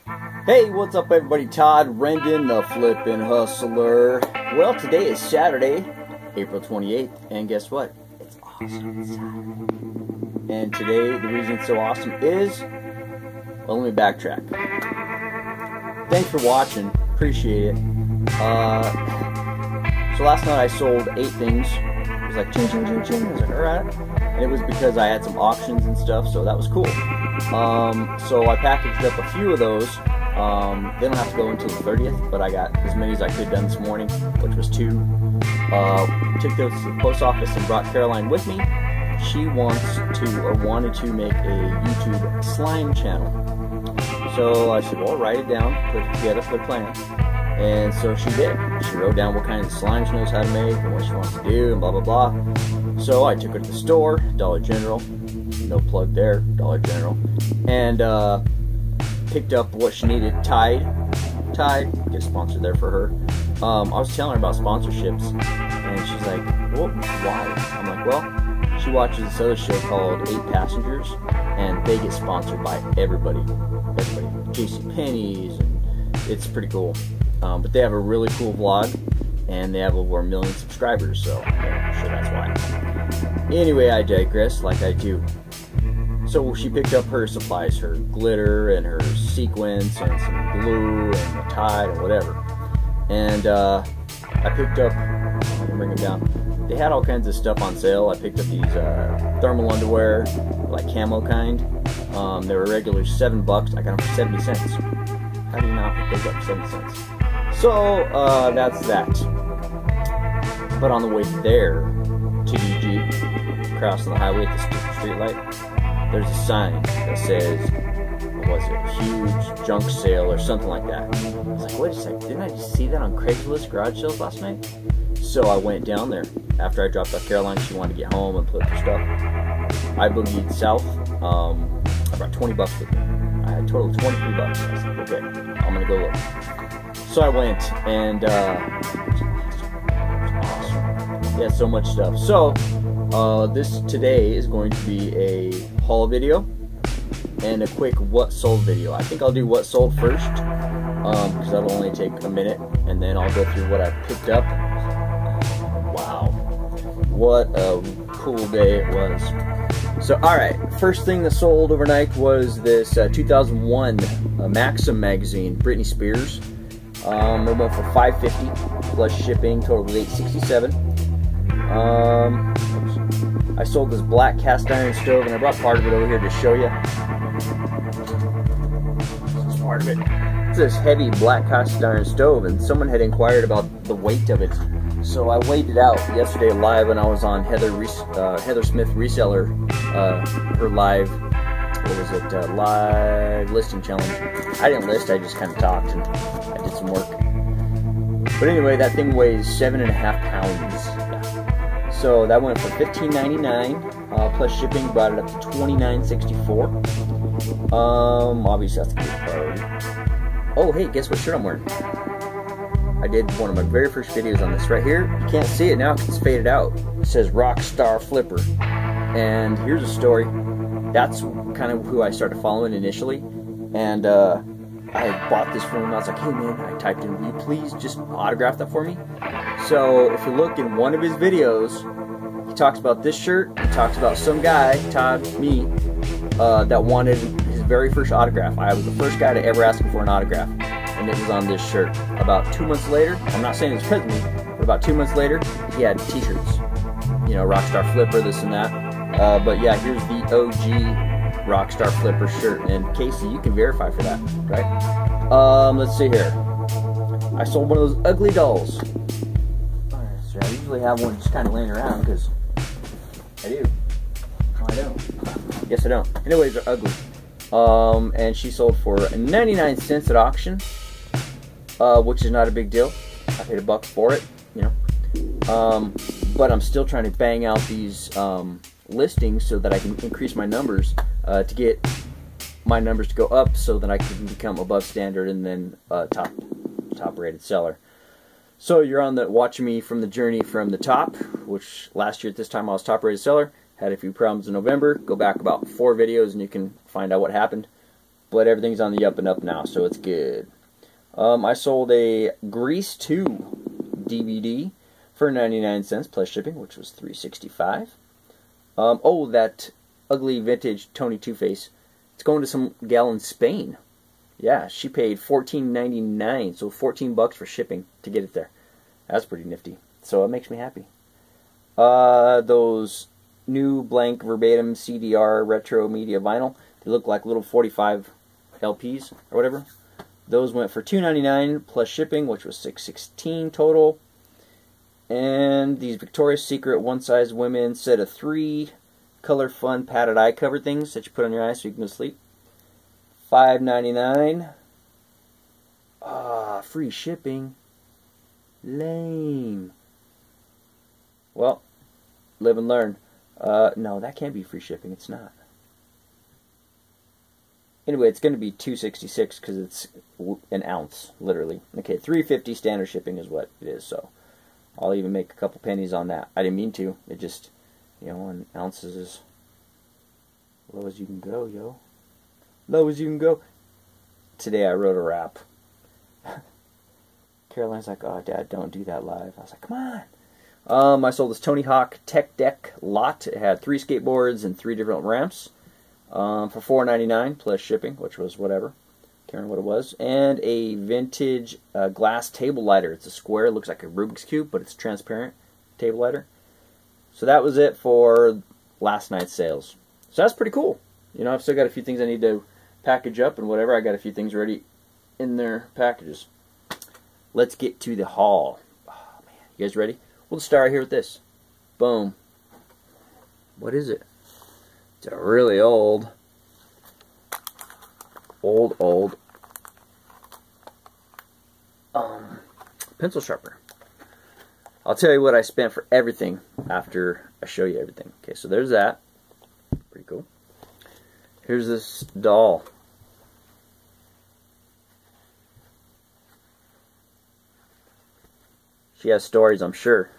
Hey, what's up everybody? Todd Rendon, the Flippin' Hustler. Well, today is Saturday, April 28th, and guess what? It's awesome outside. And today, the reason it's so awesome is, well, let me backtrack. Thanks for watching, appreciate it. So last night I sold 8 things. It was like ching ching ching ching. I was like, alright. And it was because I had some auctions and stuff, so that was cool. So I packaged up a few of those. They don't have to go until the 30th, but I got as many as I could done this morning, which was 2. Took those to the post office and brought Caroline with me. She wanted to make a YouTube slime channel. So I said, well, write it down, put it together, put a plan. And so she did. She wrote down what kind of slime she knows how to make and what she wants to do and blah, blah, blah. So I took her to the store, Dollar General. No plug there, Dollar General. And picked up what she needed. Tide, get a sponsor there for her. I was telling her about sponsorships, and she's like, well, why? I'm like, well, she watches this other show called 8 Passengers, and they get sponsored by everybody. JCPenney's, and it's pretty cool. But they have a really cool vlog, and they have over 1 million subscribers, so I'm sure that's why. Anyway, I digress, like I do. So she picked up her supplies, her glitter and her sequins and some glue and the Tide and whatever. And I picked up, I can bring them down. They had all kinds of stuff on sale. I picked up these thermal underwear, like camo kind. They were regular $7. I got them for 70 cents. How do you not pick those up for 70 cents? So that's that. But on the way there to UG, crossing the highway at the street light, there's a sign that says, what was it, huge junk sale or something like that. I was like, wait a second, didn't I just see that on Craigslist garage sales last night? So I went down there. After I dropped off Caroline, she wanted to get home and put her stuff. I boogied south. I brought 20 bucks with me. I had a total of 23 bucks. I was like, okay, I'm gonna go look. So I went, and it was awesome. He had so much stuff. So this today is going to be a haul video and a quick what sold video. I think I'll do what sold first, because that'll only take a minute, and then I'll go through what I picked up. Wow, what a cool day it was. So alright, first thing that sold overnight was this 2001 Maxim magazine, Britney Spears. It went for $5.50 plus shipping, total was $8.67. I sold this black cast iron stove, and I brought part of it over here to show you. This is part of it. It's this heavy black cast iron stove, and someone had inquired about the weight of it. So I weighed it out yesterday live when I was on Heather Smith Reseller, her live, what was it, live listing challenge. I didn't list, I just kind of talked and I did some work. But anyway, that thing weighs 7.5 pounds. So that went for $15.99 plus shipping, brought it up to $29.64. Obviously that's a good priority. Oh, hey, guess what shirt I'm wearing? I did one of my very first videos on this right here. You can't see it now because it's faded out. It says Rockstar Flipper. And here's a story. That's kind of who I started following initially. And I bought this from him. I was like, hey man, I typed in, will you please just autograph that for me? So if you look in one of his videos, he talks about this shirt. He talks about some guy, Todd, me, that wanted his very first autograph. I was the first guy to ever ask him for an autograph, and it was on this shirt. About 2 months later, I'm not saying it's because of me, but about 2 months later, he had t-shirts. You know, Rockstar Flipper, this and that. But yeah, here's the OG Rockstar Flipper shirt, and Casey, you can verify for that, right? Let's see here. I sold one of those ugly dolls. So I usually have one just kind of laying around because I do. No, I don't. Yes, I don't. Anyways, they're ugly. And she sold for 99 cents at auction, which is not a big deal. I paid $1 for it, you know. But I'm still trying to bang out these listings so that I can increase my numbers to get my numbers to go up so that I can become above standard and then top rated seller. So you're watching me from the journey from the top, which last year at this time I was top rated seller. Had a few problems in November. Go back about 4 videos and you can find out what happened. but everything's on the up and up now, so it's good. I sold a Grease 2 DVD for 99 cents plus shipping, which was $3.65. Oh, that ugly vintage Tony Two-Face. It's going to some gal in Spain. Yeah, she paid $14.99, so 14 bucks for shipping to get it there. That's pretty nifty. So it makes me happy. Those new blank verbatim CDR retro media vinyl, they look like little 45 LPs or whatever. Those went for $2.99 plus shipping, which was $6.16 total. And these Victoria's Secret One Size Women set of 3 color fun padded eye cover things that you put on your eyes so you can go to sleep. $5.99. Ah, free shipping. Lame. Well, live and learn. No, that can't be free shipping. It's not. Anyway, it's going to be $2.66 because it's an ounce, literally. Okay, $3.50 standard shipping is what it is, so I'll even make a couple pennies on that. I didn't mean to. It just, you know, an ounce is as low as you can go, yo. Low as you can go. Today I wrote a rap. Caroline's like, oh, Dad, don't do that live. I was like, come on. I sold this Tony Hawk Tech Deck lot. It had 3 skateboards and 3 different ramps for $4.99 plus shipping, which was whatever. Can't remember what it was. And a vintage glass table lighter. It's a square. It looks like a Rubik's Cube, but it's transparent table lighter. So that was it for last night's sales. So that's pretty cool. You know, I've still got a few things I need to package up and whatever. I got a few things ready in their packages. Let's get to the haul. Oh, man. You guys ready? We'll start here with this. Boom. What is it? It's a really old pencil sharpener. I'll tell you what I spent for everything after I show you everything. Okay, so there's that. Pretty cool. Here's this doll. She has stories, I'm sure.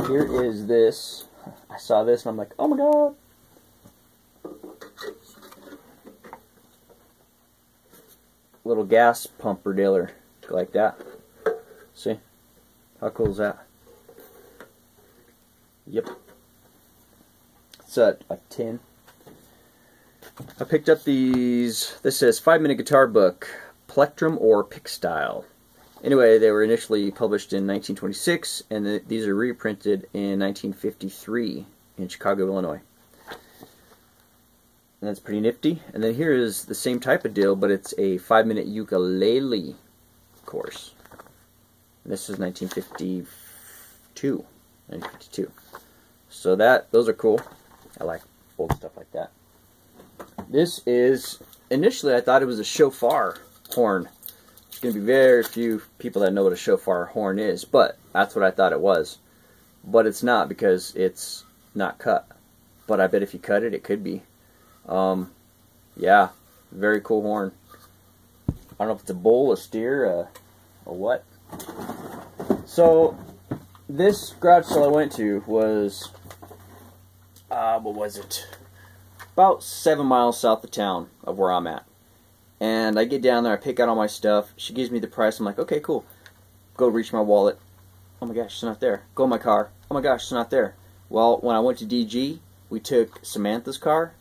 Here is this. I saw this and I'm like, oh my god. Little gas pumper dealer. Like that. See? How cool is that? Yep. It's a tin. I picked up these. This says 5-minute guitar book. Plectrum or Pick Style. Anyway, they were initially published in 1926, and these are reprinted in 1953 in Chicago, Illinois. And that's pretty nifty. And then here is the same type of deal, but it's a 5-minute ukulele course. And this is 1952. So those are cool. I like old stuff like that. This is, initially I thought it was a shofar horn. There's going to be very few people that know what a shofar horn is, but that's what I thought it was. But it's not, because it's not cut. But I bet if you cut it, it could be. Yeah, very cool horn. I don't know if it's a bull, a steer, or what. So, this garage sale I went to was, what was it? About 7 miles south of town of where I'm at. And I get down there, I pick out all my stuff. She gives me the price. I'm like, okay, cool. Go reach my wallet. Oh my gosh, it's not there. Go in my car. Oh my gosh, it's not there. Well, when I went to DG, we took Samantha's car.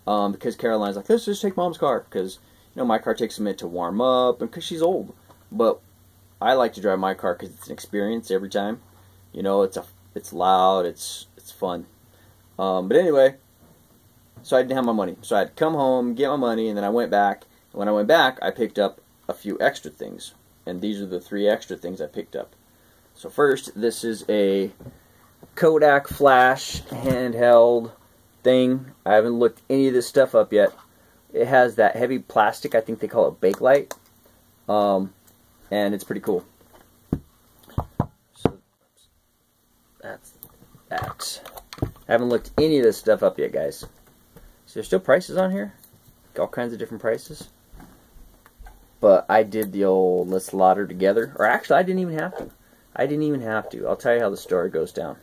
Because Caroline's like, let's just take Mom's car. Because, you know, my car takes a minute to warm up. And because she's old. But I like to drive my car because it's an experience every time. You know, it's loud. It's fun. But anyway, so I didn't have my money. So I had to come home, get my money, and then I went back. When I went back, I picked up a few extra things. And these are the 3 extra things I picked up. So first, this is a Kodak flash handheld thing. I haven't looked any of this stuff up yet. It has that heavy plastic, I think they call it Bakelite. And it's pretty cool. So that's that. I haven't looked any of this stuff up yet, guys. So there's still prices on here. All kinds of different prices. But I did the old let's lauder together. Or actually, I didn't even have to. I'll tell you how the story goes down.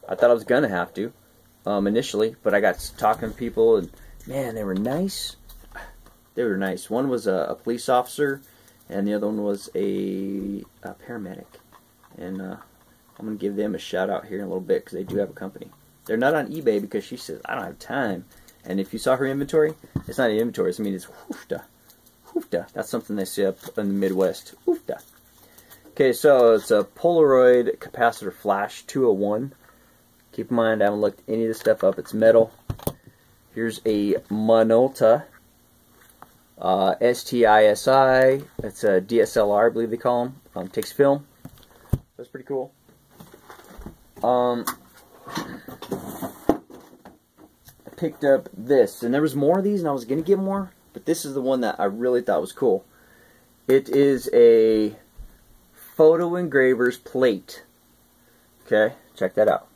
I thought I was going to have to. initially, but I got talking to people, and man, they were nice. They were nice. One was a police officer, and the other one was a paramedic. And I'm going to give them a shout out here in a little bit because they do have a company. They're not on eBay because she says, I don't have time. And if you saw her inventory, it's not inventory. I mean, it's hoofda. Hoofda. That's something they say up in the Midwest. Hoofda. Okay, so it's a Polaroid capacitor flash 201. Keep in mind, I haven't looked any of this stuff up. It's metal. Here's a Minolta STISI. It's a DSLR, I believe they call them. Takes film. That's pretty cool. I picked up this, and there was more of these, and I was going to get more, but this is the one that I really thought was cool. It is a photo engraver's plate. Okay, check that out.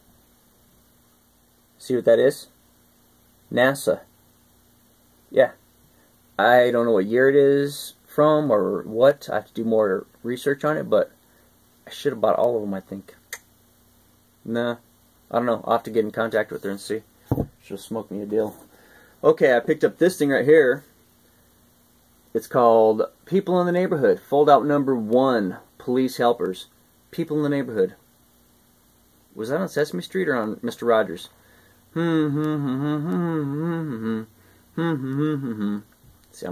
See what that is? NASA. Yeah. I don't know what year it is from or what. I have to do more research on it, but I should have bought all of them, I think. Nah. I don't know. I'll have to get in contact with her and see. She'll smoke me a deal. Okay, I picked up this thing right here. It's called People in the Neighborhood. Fold out number 1. Police helpers. People in the Neighborhood. Was that on Sesame Street or on Mr. Rogers? See, I'm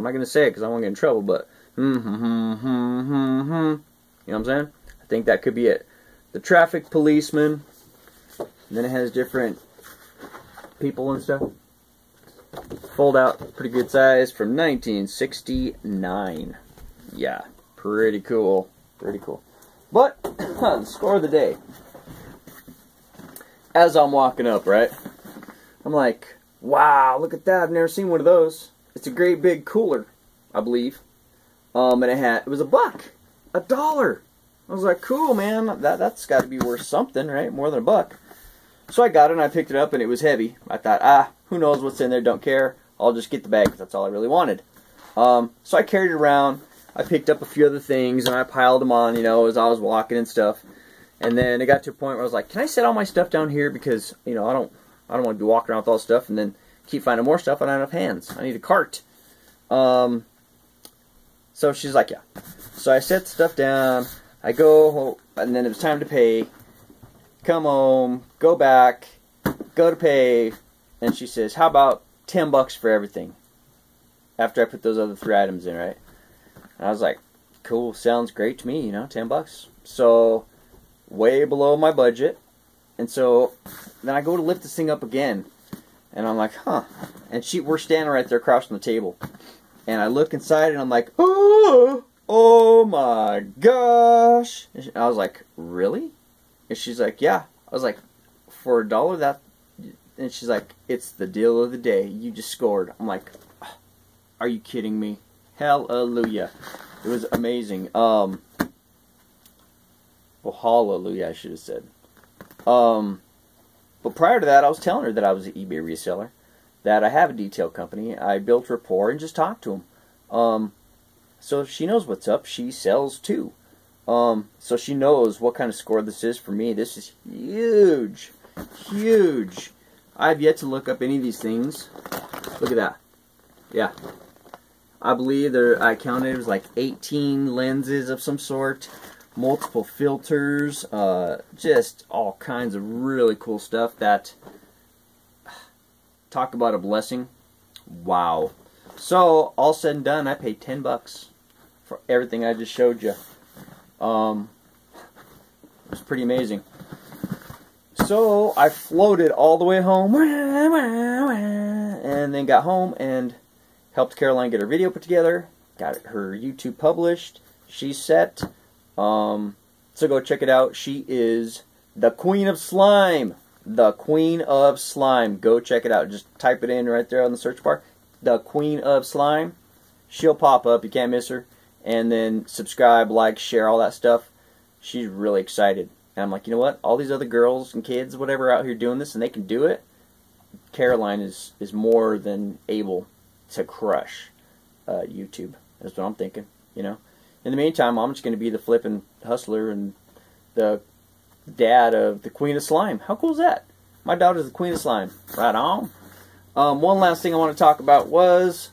not going to say it because I won't get in trouble, but you know what I'm saying? I think that could be it. The traffic policeman. And then it has different people and stuff. Fold out, pretty good size, from 1969. Yeah, pretty cool. Pretty cool. But, the score of the day. As I'm walking up, right? I'm like, wow, look at that. I've never seen one of those. It's a great big cooler, I believe. And it was $1. $1. I was like, cool, man. That's got to be worth something, right? More than $1. So I got it and I picked it up and it was heavy. I thought, who knows what's in there? Don't care. I'll just get the bag. That's all I really wanted. So I carried it around. I picked up a few other things and I piled them on, you know, as I was walking and stuff. And then it got to a point where I was like, can I set all my stuff down here? Because, you know, I don't want to be walking around with all this stuff and then keep finding more stuff. I don't have enough hands. I need a cart. So she's like, yeah. So I set the stuff down. I go, and then it was time to pay. Come home, go back, go to pay, and she says, how about $10 for everything? After I put those other 3 items in, right? And I was like, cool, sounds great to me, you know, $10. So, way below my budget. And so, then I go to lift this thing up again. And I'm like, huh. And we're standing right there across from the table. And I look inside and I'm like, oh my gosh. And I was like, really? And she's like, yeah. I was like, for $1 that? And she's like, it's the deal of the day. You just scored. I'm like, are you kidding me? Hallelujah. It was amazing. Well, hallelujah, I should have said. But prior to that, I was telling her that I was an eBay reseller, that I have a detail company. I built rapport and just talked to them. So she knows what's up. She sells too. So she knows what kind of score this is for me. This is huge. Huge. I've yet to look up any of these things. Look at that. Yeah. I believe I counted it was like 18 lenses of some sort. Multiple filters. Just all kinds of really cool stuff that... Talk about a blessing. Wow. So, all said and done, I paid $10 for everything I just showed you. It was pretty amazing. So I floated all the way home and then got home and helped Caroline get her video put together, got her YouTube published. She's set. So go check it out. She is the Queen of Slime. The Queen of Slime. Go check it out. Just type it in right there on the search bar. The Queen of Slime. She'll pop up. You can't miss her. And then subscribe, like, share, all that stuff. She's really excited. And I'm like, you know what? All these other girls and kids, whatever, out here doing this, and they can do it. Caroline is more than able to crush YouTube. That's what I'm thinking, you know. In the meantime, I'm just going to be the flipping hustler and the dad of the Queen of Slime. How cool is that? My daughter's the queen of slime. Right on. One last thing I want to talk about was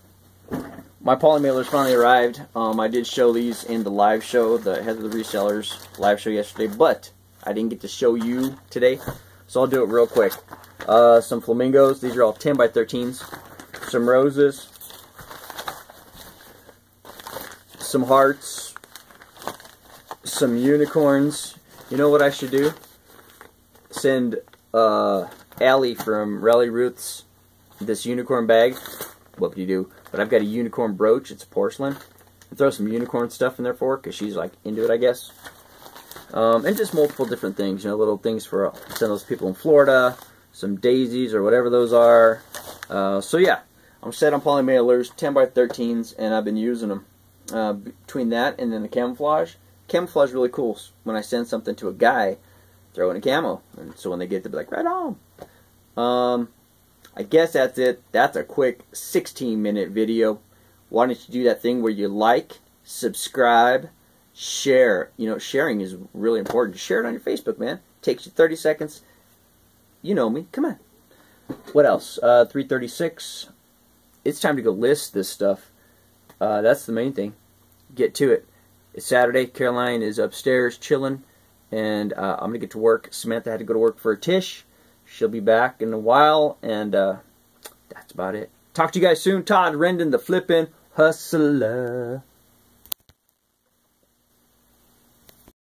my poly mailers finally arrived. I did show these in the live show, the Head of the Resellers live show yesterday, but I didn't get to show you today, so I'll do it real quick. Some flamingos. These are all 10 by 13s. Some roses. Some hearts. Some unicorns. You know what I should do? Send Allie from Rally Roots this unicorn bag. What would you do? But I've got a unicorn brooch. It's porcelain. And throw some unicorn stuff in there for her because she's like into it, I guess. And just multiple different things. You know, little things for send those people in Florida. Some daisies or whatever those are. So yeah, I'm set on poly mailers, 10 by 13s, and I've been using them. Between that and then the camouflage. Camouflage is really cool. When I send something to a guy, throw in a camo. And so when they get to be like, right on. I guess that's it. That's a quick 16-minute video. Why don't you do that thing where you like, subscribe, share. You know, sharing is really important. Share it on your Facebook, man. Takes you 30 seconds. You know me. Come on. What else? 3:36. It's time to go list this stuff. That's the main thing. Get to it. It's Saturday. Caroline is upstairs chilling, and I'm going to get to work. Samantha had to go to work for a Tish. She'll be back in a while, and that's about it. Talk to you guys soon. Todd Rendon, the Flippin' Hustler.